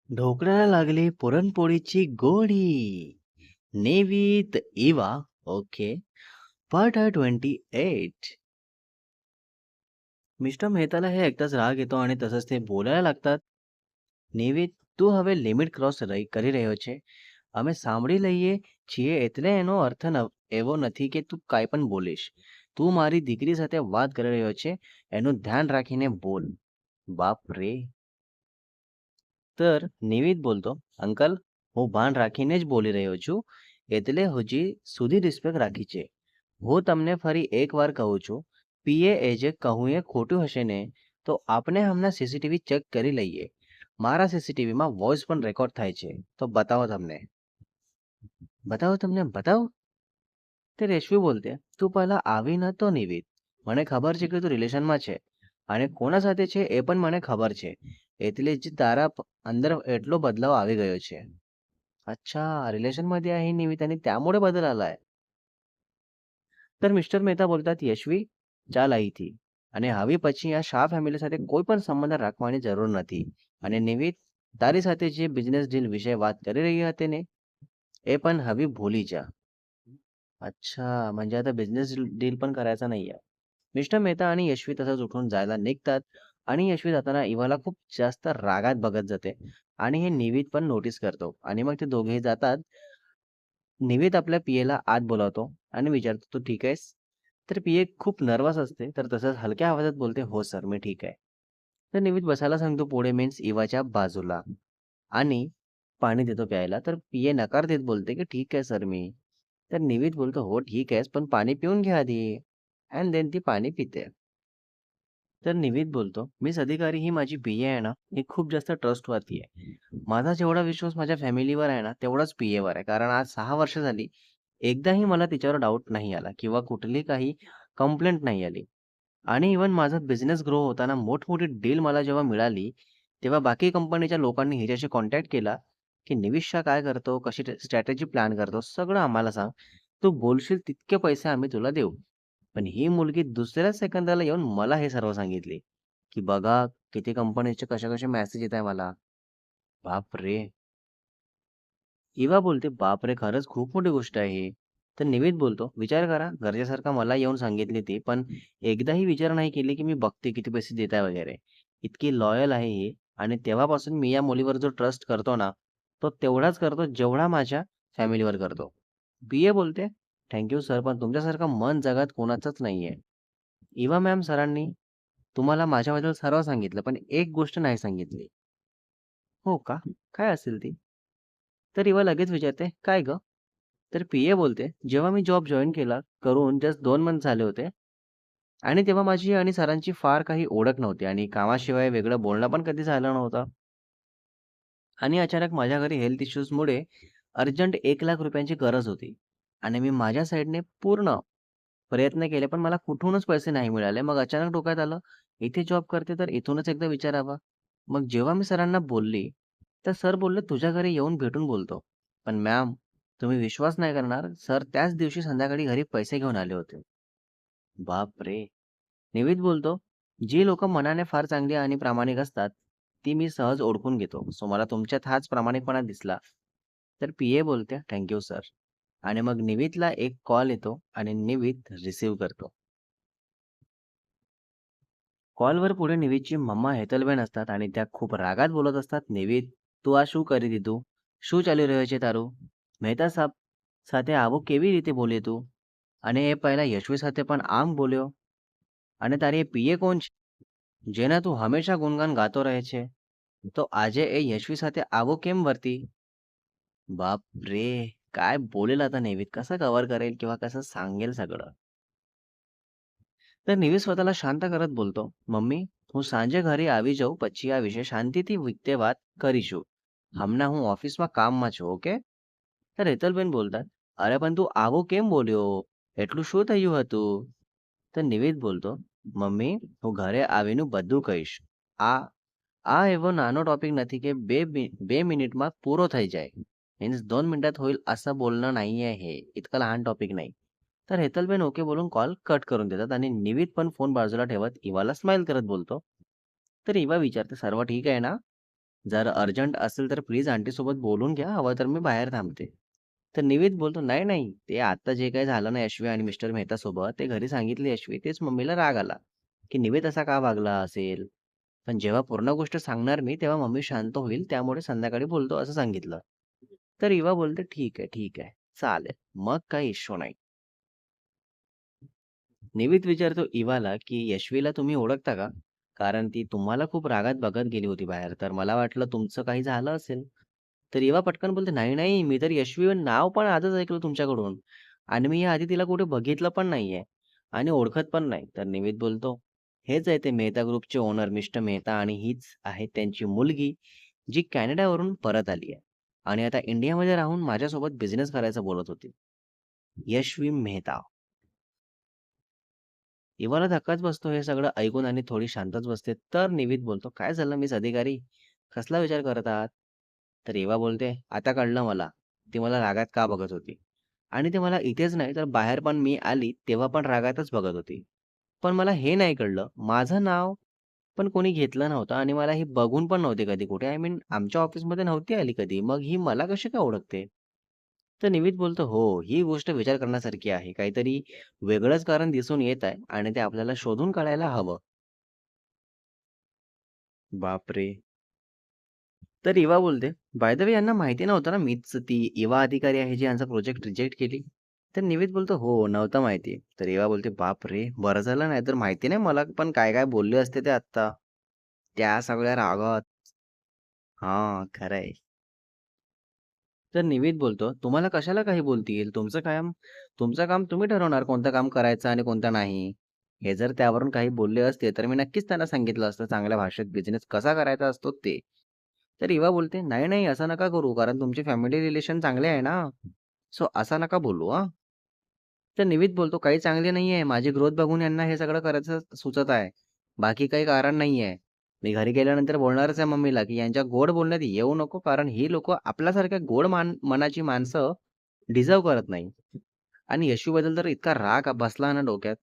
ढोकळ्याला लागली पुरणपोळीची गोडी. नेवीत इवा. ओके. पार्ट 28. મિસ્ટર મહેતાલા હે એકતાच રાગ येतो आणि तसंच તે બોલાयला लागतात. નેવી, તું હવે લિમિટ ક્રોસ કરી રહ્યો છે. અમે સાંભળી લઈએ છીએ એટલે એનો અર્થ એવો નથી કે તું કાંઈ પણ બોલીશ. તું મારી દીકરી સાથે વાત કરી રહ્યો છે. એનું ધ્યાન રાખીને બોલ. બાપ રે. तर નિવિદ બોલતો, અંકલ, હું ભાન રાખીને જ બોલી રહ્યો છું. એટલે હજી સુધી રિસ્પેક્ટ રાખી છે. હું તમને ફરી એકવાર કહું છું, પીએ એ જે કહું એ ખોટું હશે ને તો આપણે હમણાં સીસીટીવી ચેક કરી લઈએ. મારા સીસીટીવીમાં વોઇસ પણ રેકોર્ડ થાય છે. તો બતાવો તમને. બતાવો. તે રેશવી બોલતે, તું પહેલા આવી નતો નિવિદ. મને ખબર છે કે તું રિલેશનમાં છે અને કોના સાથે છે એ પણ મને ખબર છે. એટલે જ તારા અંદર એટલો बदलाव આવી गयो છે. अच्छा, रिलेशनमध्ये आहे निवित आणि त्यामुळे बदल आलाय. तर मिस्टर मेहता बोलतात, यशवी, ચાલ અહીંથી. અને હવે પછી આ શાહ ફેમિલી સાથે કોઈ પણ સંબંધ રાખવાની જરૂર નથી. અને નિવિત, તારી સાથે જે બિઝનેસ ડીલ વિશે વાત કરી રહી હતી ને એ पण હવે ભૂલી જા. अच्छा, म्हणजे आता बिझनेस डील पण करायचा नाहीये. मिस्टर मेहता आणि यशवी तसंच उठून जायला निघतात आणि यशवी जाताना इवाला खूप जास्त रागात बघत जाते आणि हे निवित पण नोटीस करतो आणि मग ते दोघेही जातात. निवित आपल्या पीएला आत बोलावतो आणि विचारतो, तू ठीक आहेस? तर पीए खूप नर्वस असते, तर तसंच हलक्या आवाजात बोलते, हो सर, मी ठीक आहे. तर निवित बसायला सांगतो पुढे, मीन्स इवाच्या बाजूला, आणि पाणी देतो प्यायला. तर पीए नकार देत बोलते की ठीक आहे सर मी. तर निवित बोलतो, हो ठीक आहेस, पण पाणी पिऊन घ्या आधी. अँड देन ती पाणी पिते. तर निवित बोलतो, मिस अधिकारी ही माझी पीए आहे ना, ही खूप जास्त ट्रस्टवरती आहे. माझा जेवढा विश्वास माझ्या फॅमिलीवर आहे ना, तेवढाच पीएवर आहे. कारण आज 6 वर्ष झाली, एकदाही मला तिच्यावर डाऊट नाही आला किंवा कुठली काही कंप्लेंट नाही आली. आणि इव्हन माझा बिझनेस ग्रो होताना मोठमोठी डील मला जेव्हा मिळाली, तेव्हा बाकी कंपनीच्या लोकांनी हिच्याशी कॉन्टॅक्ट केला, की "निविश काय करतो, कशी स्ट्रॅटेजी प्लॅन करतो, सगळं आम्हाला सांग. तू बोलशील तितके पैसे आम्ही तुला देऊ." पण ही मुलगी दुसऱ्याच सेकंदाला येऊन मला हे सर्व सांगितले, की "बघा, किती कंपनीचे कसे-कसे मेसेज येत आहे मला." बापरे! इवा बोलते, "बापरे! खरंच खूप मोठी गोष्ट आहे ही." तर निवित बोलतो, "विचार करा, गरजेसारखं मला येऊन सांगितली ती, पण एकदाही विचार नाही केली, की मी बघते किती पैसे देत आहे वगैरे. इतकी लॉयल आहे ही आणि तेव्हापासून मी या मुलीवर जो ट्रस्ट करतो ना, तो तेवढाच करतो जेवढा माझ्या फॅमिलीवर करतो." बी बोलते, "थँक सर, पण तुमच्यासारखं मन जगात कोणाचंच नाहीये." इवा मॅम, सरांनी तुम्हाला माझ्याबद्दल सर्व सांगितलं, पण एक गोष्ट नाही सांगितली. "हो का? काय असेल ती?" तर इवा लगेच विचारते, "काय गं?" तर पीए बोलते, "जेव्हा मी जॉब जॉइन केला करून जस्ट 2 मंथ झाले होते आणि तेव्हा माझी आणि सरांची फार काही ओळख नव्हती आणि कामाशिवाय वेगळं बोलणं पण कधी झालं नव्हतं. आणि अचानक माझ्या घरी हेल्थ इश्यूजमुळे अर्जंट ₹1,00,000 गरज होती आणि मी माझ्या साईडने पूर्ण प्रयत्न केले, पण मला कुठूनच पैसे नाही मिळाले. मग अचानक डोक्यात आलं, इथे जॉब करते तर इथूनच एकदा विचारावं. मग जेव्हा मी सरांना बोलली, तर सर बोलले, "तुझ्या घरी येऊन भेटून बोलतो." पण मॅम, तुम्ही विश्वास नाही करणार, सर त्याच दिवशी संध्याकाळी घरी पैसे घेऊन आले होते. बापरे! निवित बोलतो, जी लोकं मनाने फार चांगली आणि प्रामाणिक असतात, ती मी सहज ओळखून घेतो. सो मला तुमच्यात हाच प्रामाणिकपणा दिसला. तर पीए बोलते, "थँक सर." आणि मग निवितला एक कॉल येतो आणि निवित रिसीव्ह करतो. कॉलवर पुढे નિવિતची મમ્મા હેતલબેન असतात आणि त्या खूप રાગાત બોલત असतात. નિવિત, તું આ શું કરી દીધું? શું ચાલી રહ્યું છે તારું? મહેતા સાહેબ સાથે આવું કેવી રીતે બોલે તું? અને એ પહેલા યશવી સાથે પણ આમ બોલ્યો? અને તારી એ પીએ કોણ છે? જેના તું હંમેશા ગુણગાન ગાતો રહે છે? તો આજે એ યશવી સાથે આવો કેમ વર્તી? बाप रे! काय बोलेल आता निवित? कसं कव्हर करेल किंवा कसं सांगेल सगळं? तर નિવિત स्वतःला શાંત કરત બોલતો, "મમ્મી, હું સાંજે ઘરે આવી જાઉં પછી આ વિશે શાંતિથી વીતે વાત કરીશું. હમણાં હું ઓફિસમાં કામમાં છું, ઓકે?" तर હેતલબેન બોલतात, "અરે પણ તું આવું કેમ બોલ્યો? એટલું શું થયું હતું?" તો નિવિત બોલતો, "મમ્મી, હું ઘરે આવીને બધું કહીશ. આ આ એવો નાનો ટોપિક નથી કે 2 મિનિટમાં પૂરો થઈ જાય. मीन्स 2 मिनिटात होईल असं बोलणं नाहीये हे. इतकं लहान टॉपिक नाही." तर हेतलबेन ओके बोलून कॉल कट करून देतात आणि निवित पण फोन बाजूला ठेवत इवाला स्माईल करत बोलतो. तर इवा विचारते, "सर्व ठीक आहे ना?" जर अर्जंट असेल तर प्लीज आंटीसोबत बोलून घ्या, हवं तर मी बाहेर थांबते. तर निवेद बोलतो, "नाही, नाही. ते आता जे काही झालं ना यशवी आणि मिस्टर मेहतासोबत, ते घरी सांगितले यशवी. तेच मम्मीला राग आला, की निवेद असा का वागला असेल. पण जेव्हा पूर्ण गोष्ट सांगणार मी, तेव्हा मम्मी शांत होईल. त्यामुळे संध्याकाळी बोलतो," असं सांगितलं. तर इवा बोलते, "ठीक आहे, ठीक आहे. चालेल. मग काही इश्यू नाही." निवित विचारतो इवाला, की "यशवीला तुम्ही ओळखता का? कारण ती तुम्हाला खूप रागात बघत गेली होती बाहेर, तर मला वाटलं तुमचं काही झालं असेल." तर इवा पटकन बोलते, "नाही, नाही, मी तर यशवी नाव पण आजच ऐकलं तुमच्याकडून आणि मी याआधी तिला कुठे बघितलं पण नाहीये आणि ओळखत पण नाही." तर निवित बोलतो, "हेच आहे ते मेहता ग्रुपचे ओनर मिस्टर मेहता आणि हीच आहे त्यांची मुलगी, जी कॅनडावरून परत आली आहे आणि आता इंडियामध्ये राहून माझ्यासोबत बिझनेस करायचं बोलत होती." यशवी मेहता. इवाला धक्काच बसतो हे सगळं ऐकून आणि थोडी शांतच बसते. तर निवित बोलतो, "काय झालं मिस अधिकारी? कसला विचार करत आहात?" तर इवा बोलते, "आता कळलं मला. ती मला रागात का बघत होती. आणि ते मला इथेच नाही तर बाहेर पण मी आली तेव्हा पण रागातच बघत होती. पण मला हे नाही कळलं, माझं नाव पण कोणी घेतलं नव्हतं आणि मला ही बघून पण नव्हते कधी कुठे. आय मीन आमच्या ऑफिसमध्ये नव्हती आली कधी. मग ही मला कशी काय ओळखते?" तर निमित बोलतो, "हो, ही गोष्ट विचार करण्यासारखी आहे. काहीतरी वेगळंच कारण दिसून येत आहे आणि ते आपल्याला शोधून काढायला हवं." बापरे! तर इवा बोलते, "बाय द वे यांना माहिती नव्हतं ना मीच ती इवा अधिकारी आहे जी यांचा प्रोजेक्ट रिजेक्ट केली?" तर निवित बोलतो, "हो, नव्हतं माहिती." तर इवा बोलते, "बापरे! बरं झालं नाहीतर माहिती नाही मला पण काय-काय बोलले असते ते आत्ता." त्या सगळ्या रागात. हां, खरं आहे. तर निवित बोलतो, "तुम्हाला कशाला काही बोलतील? तुमचं काम तुम्ही ठरवणार कोणतं काम करायचं आणि कोणतं नाही. हे जर त्यावरून काही बोलले असते, तर मी नक्कीच त्यांना सांगितलं असतं चांगल्या भाषेत बिझनेस कसा करायचा असतो ते." तर इवा बोलते, "नाही, नाही असं नका करू कारण तुमची फॅमिली रिलेशन चांगले आहे ना. सो असा नका बोलू हां." तर निवित बोलतो, "काही चांगले नाहीये. माझी ग्रोथ बघून यांना हे सगळं करायचं सुचत आहे. बाकी काही कारण नाहीये. मी घरी गेल्यानंतर बोलणारच आहे मम्मीला, की यांच्या गोड बोलण्यात येऊ नको कारण ही लोकं आपल्यासारख्या गोड मनाची माणसं डिझर्व्ह करत नाही." आणि यशूबद्दल तर इतका राग बसला ना डोक्यात,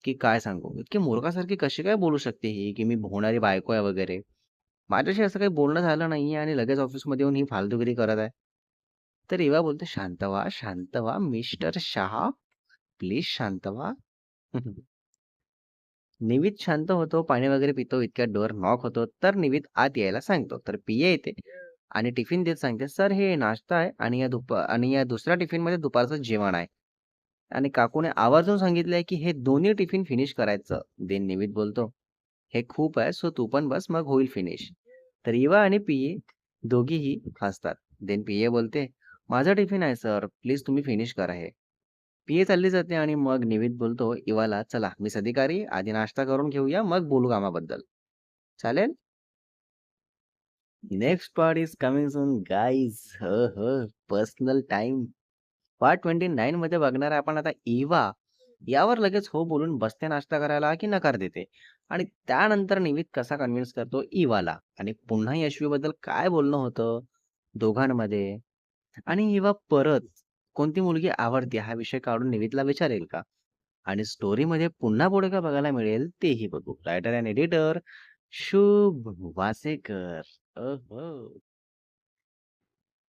की काय सांगू. इतकी मूर्खासारखी कशी काय बोलू शकते ही, की मी होणारी बायको आहे वगैरे. माझ्याशी असं काही बोलणं झालं नाहीये आणि लगेच ऑफिसमध्ये येऊन ही फालतूगिरी करत आहे. तर इवा बोलते, "शांत व्हा, शांत व्हा मिस्टर शहा. प्लीज शांत व्हा." निवित शांत होतो, पाणी वगैरे पितो. इतक्यात डोअर नॉक होतो. तर निवित आत यायला सांगतो. तर पिये येते आणि टिफिन देत सांगते, "सर हे नाश्ता आहे आणि या दुसऱ्या टिफिनमध्ये दुपारचं जेवण आहे." आणि काकूने आवर्जून सांगितलंय, की हे दोन्ही टिफिन फिनिश करायचं. देन निवित बोलतो, "हे खूप आहे, सो तू पण बस, मग होईल फिनिश." तर इवा आणि पिये दोघीही हसतात. देन पिये बोलते, "माझा टिफिन आहे सर, प्लीज तुम्ही फिनिश करा हे." पिये चालली जाते आणि मग निवित बोलतो इवाला, "चला मिस अधिकारी, आधी नाश्ता करून घेऊया, मग बोलू कामाबद्दल." चालेल? Next part is coming soon guys. Personal time. Part 29 मध्ये बघणार आहे आपण आता इवा यावर लगेच हो बोलून बसते नाश्ता करायला की नकार देते आणि त्यानंतर निवित कसा कन्व्हिन्स करतो इवाला आणि पुन्हा यशवीबद्दल काय बोलणं होतं दोघांमध्ये आणि इवा परत कोणती मुलगी आवडते हा विषय काढून निवितला विचारेल का आणि स्टोरीमध्ये पुन्हा पुढे का बघायला मिळेल तेही बघू. रायटर अँड एडिटर शुभ वासेकर.